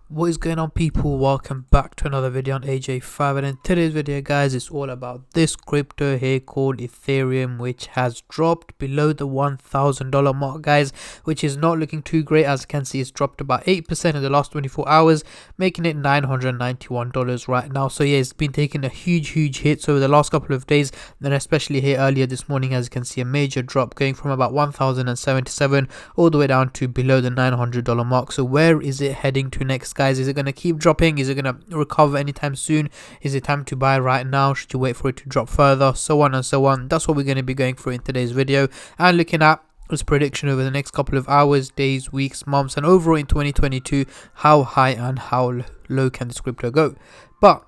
What is going on, people? Welcome back to another video on AJ5, and in today's video guys, it's all about this crypto here called Ethereum, which has dropped below the $1,000 mark guys, which is not looking too great. As you can see, it's dropped about 8% in the last 24 hours, making it $991 right now. So yeah, it's been taking a huge hit over the last couple of days, and especially here earlier this morning. As you can see, a major drop going from about 1,077 all the way down to below the $900 mark. So where is it heading to next guys? Is it going to keep dropping? Is it going to recover anytime soon? Is it time to buy right now? Should you wait for it to drop further? So on and so on. That's what we're going to be going through in today's video and looking at his prediction over the next couple of hours, days, weeks, months, and overall in 2022, how high and how low can this crypto go. But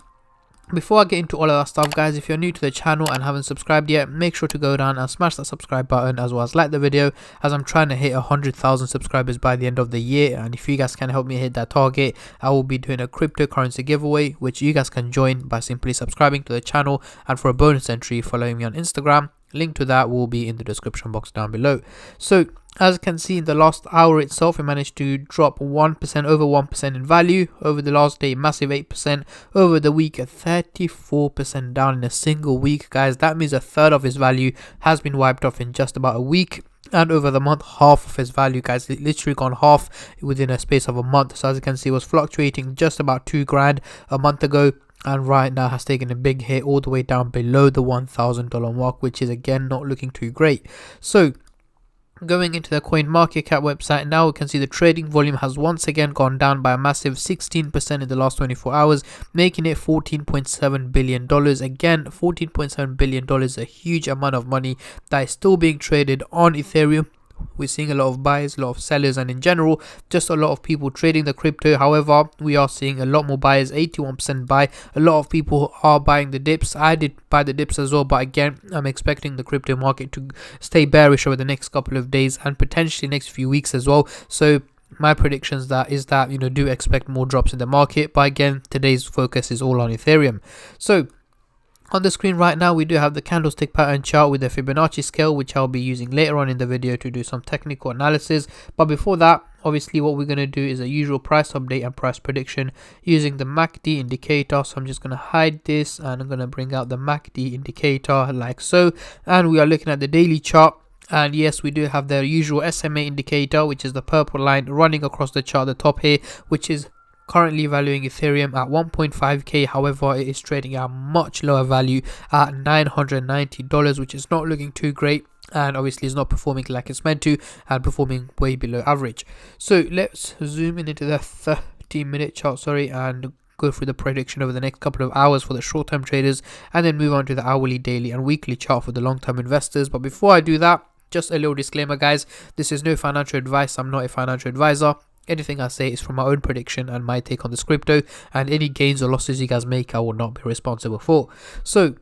before I get into all of that stuff guys, if you're new to the channel and haven't subscribed yet, make sure to go down and smash that subscribe button, as well as like the video, as I'm trying to hit 100,000 subscribers by the end of the year. And if you guys can help me hit that target, I will be doing a cryptocurrency giveaway, which you guys can join by simply subscribing to the channel, and for a bonus entry, following me on Instagram. Link to that will be in the description box down below. So as you can see, in the last hour itself, it managed to drop 1%, over 1% in value. Over the last day, massive 8%. Over the week, a 34% down in a single week, guys. That means a third of its value has been wiped off in just about a week. And over the month, half of its value, guys, it literally gone half within a space of a month. So as you can see, it was fluctuating just about 2 grand a month ago, and right now has taken a big hit all the way down below the $1,000 mark, which is again not looking too great. So going into the coin market cap website now, we can see the trading volume has once again gone down by a massive 16% in the last 24 hours, making it $14.7 billion. Again, $14.7 billion is a huge amount of money that is still being traded on Ethereum. We're seeing a lot of buyers, a lot of sellers, and in general just a lot of people trading the crypto. However, we are seeing a lot more buyers, 81% buy. A lot of people are buying the dips. I did buy the dips as well, but again, I'm expecting the crypto market to stay bearish over the next couple of days and potentially next few weeks as well. So my predictions is that do expect more drops in the market, but again, today's focus is all on Ethereum. So on the screen right now, we do have the candlestick pattern chart with the Fibonacci scale, which I'll be using later on in the video to do some technical analysis. But before that, obviously what we're going to do is a usual price update and price prediction using the MACD indicator. So I'm just going to hide this, and I'm going to bring out the MACD indicator like so. And we are looking at the daily chart. And yes, we do have the usual SMA indicator, which is the purple line running across the chart at the top here, which is currently valuing Ethereum at 1.5k. However, it is trading at much lower value at $990, which is not looking too great, and obviously is not performing like it's meant to, and performing way below average. So let's zoom in into the 30-minute chart, and go through the prediction over the next couple of hours for the short-term traders, and then move on to the hourly, daily, and weekly chart for the long-term investors. But before I do that, just a little disclaimer guys, this is no financial advice. I'm not a financial advisor. Anything I say is from my own prediction and my take on this crypto, and any gains or losses you guys make, I will not be responsible for. So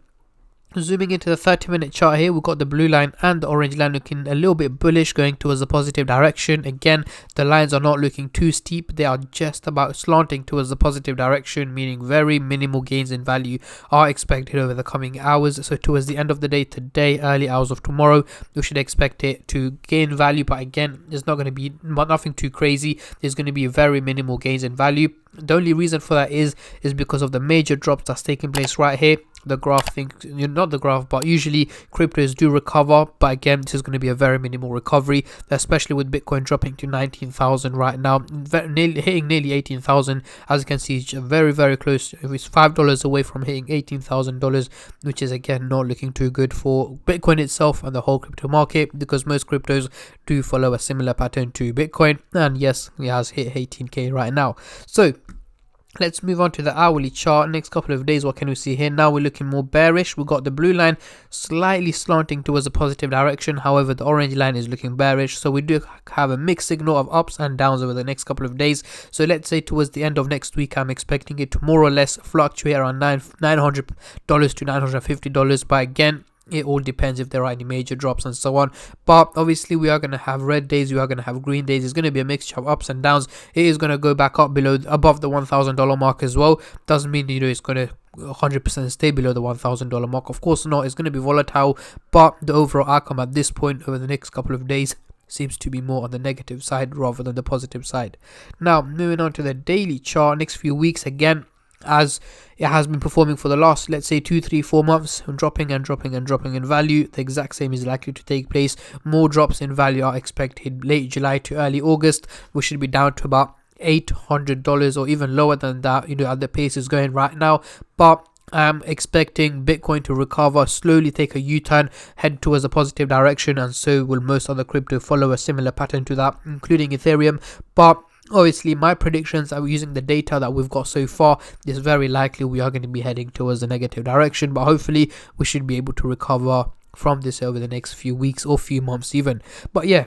zooming into the 30-minute chart here, we've got the blue line and the orange line looking a little bit bullish, going towards the positive direction. Again, the lines are not looking too steep. They are just about slanting towards the positive direction, meaning very minimal gains in value are expected over the coming hours. So towards the end of the day today, early hours of tomorrow, we should expect it to gain value. But again, it's not going to be nothing too crazy. There's going to be very minimal gains in value. The only reason for that is because of the major drops that's taking place right here. The graph thinks, not the graph, but usually cryptos do recover, but again, this is going to be a very minimal recovery, especially with Bitcoin dropping to 19,000 right now, hitting nearly 18,000. As you can see, it's very close. It's $5 away from hitting $18,000, which is again not looking too good for Bitcoin itself and the whole crypto market, because most cryptos do follow a similar pattern to Bitcoin, and yes, it has hit 18k right now. So let's move on to the hourly chart. Next couple of days, what can we see here? Now we're looking more bearish. We've got the blue line slightly slanting towards a positive direction. However, the orange line is looking bearish. So we do have a mixed signal of ups and downs over the next couple of days. So let's say towards the end of next week, I'm expecting it to more or less fluctuate around $900 to $950. But again, it all depends if there are any major drops and so on. But obviously we are going to have red days, we are going to have green days. It's going to be a mixture of ups and downs. It is going to go back up above the $1,000 mark as well. Doesn't mean it's going to 100% stay below the $1,000 mark. Of course not. It's going to be volatile, but the overall outcome at this point over the next couple of days seems to be more on the negative side rather than the positive side. Now, moving on to the daily chart, next few weeks again, as it has been performing for the last, let's say, 2 3 4 months, dropping and dropping and dropping in value. The exact same is likely to take place. More drops in value are expected late July to early August. We should be down to about $800 or even lower than that, at the pace is going right now. But I'm expecting Bitcoin to recover, slowly take a U-turn, head towards a positive direction, and so will most other crypto follow a similar pattern to that, including Ethereum. But obviously, my predictions are using the data that we've got so far. It's very likely we are going to be heading towards a negative direction, but hopefully we should be able to recover from this over the next few weeks or few months even. But yeah,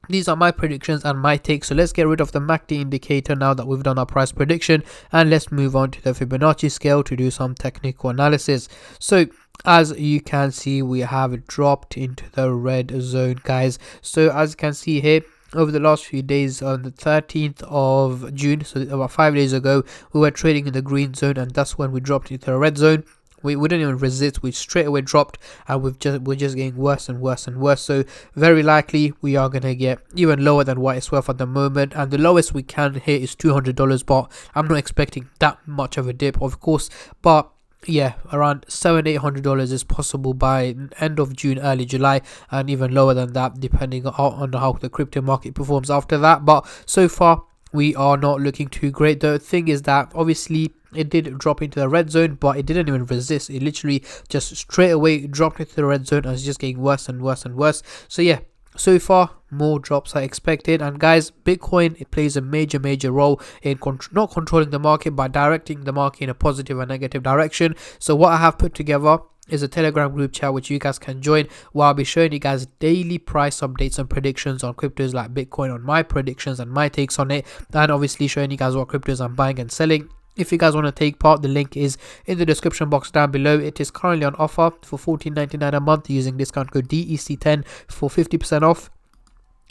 these are my predictions and my takes. So let's get rid of the MACD indicator now that we've done our price prediction, and let's move on to the Fibonacci scale to do some technical analysis. So as you can see, we have dropped into the red zone, guys. So as you can see here, over the last few days, on the 13th of June, so about 5 days ago, we were trading in the green zone, and that's when we dropped into the red zone. We didn't even resist, we straight away dropped, and we're just getting worse and worse and worse. So very likely we are going to get even lower than what it's worth at the moment, and the lowest we can hit is $200, but I'm not expecting that much of a dip, of course. But yeah, around $700-800 is possible by end of June, early July, and even lower than that depending on how the crypto market performs after that. But so far we are not looking too great. The thing is that obviously it did drop into the red zone, but it didn't even resist. It literally just straight away dropped into the red zone, and it's just getting worse and worse and worse. So yeah, so far more drops are expected. And guys, Bitcoin, it plays a major role in not controlling the market, but directing the market in a positive and negative direction. So what I have put together is a Telegram group chat which you guys can join, where I'll be showing you guys daily price updates and predictions on cryptos like Bitcoin, on my predictions and my takes on it, and obviously showing you guys what cryptos I'm buying and selling. If you guys want to take part, the link is in the description box down below. It is currently on offer for $14.99 a month using discount code DEC10 for 50% off.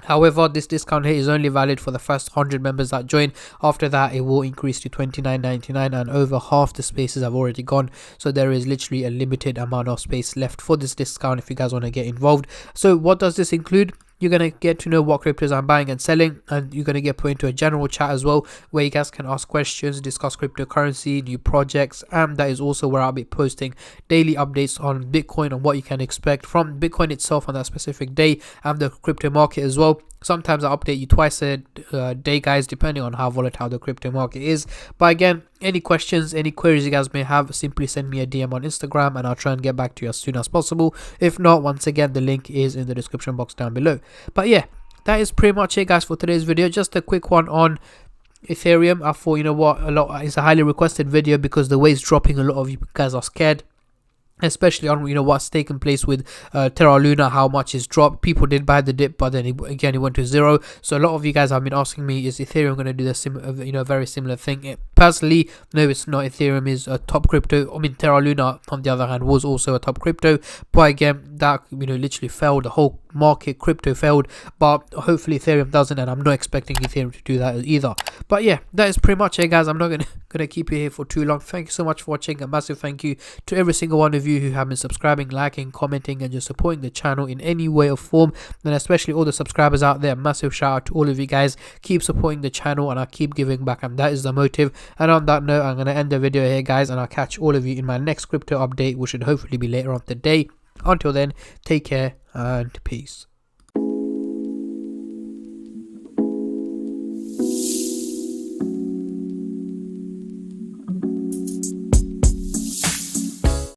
However, this discount here is only valid for the first 100 members that join. After that, it will increase to $29.99, and over half the spaces have already gone. So there is literally a limited amount of space left for this discount if you guys want to get involved. So what does this include? You're going to get to know what cryptos I'm buying and selling, and you're going to get put into a general chat as well, where you guys can ask questions, discuss cryptocurrency, new projects, and that is also where I'll be posting daily updates on Bitcoin and what you can expect from Bitcoin itself on that specific day, and the crypto market as well. Sometimes I update you twice a day, guys, depending on how volatile the crypto market is. But again, any questions, any queries you guys may have, simply send me a DM on Instagram and I'll try and get back to you as soon as possible. If not, once again, the link is in the description box down below. But yeah, that is pretty much it, guys, for today's video. Just a quick one on Ethereum. I thought, it's a highly requested video because the way it's dropping, a lot of you guys are scared, especially on what's taken place with Terra Luna, how much is dropped. People did buy the dip, but then it went to zero. So a lot of you guys have been asking me, is Ethereum going to do the very similar thing? Personally, no, it's not. Ethereum is a top crypto. I mean, Terra Luna on the other hand was also a top crypto, but again, that literally failed. The whole market, crypto failed, but hopefully Ethereum doesn't, and I'm not expecting Ethereum to do that either. But yeah, that is pretty much it, guys. I'm not gonna keep you here for too long. Thank you so much for watching. A massive thank you to every single one of you who have been subscribing, liking, commenting, and just supporting the channel in any way or form, and especially all the subscribers out there. Massive shout out to all of you guys. Keep supporting the channel and I'll keep giving back, and that is the motive. And on that note, I'm gonna end the video here, guys, and I'll catch all of you in my next crypto update, which should hopefully be later on today. Until then, take care and peace.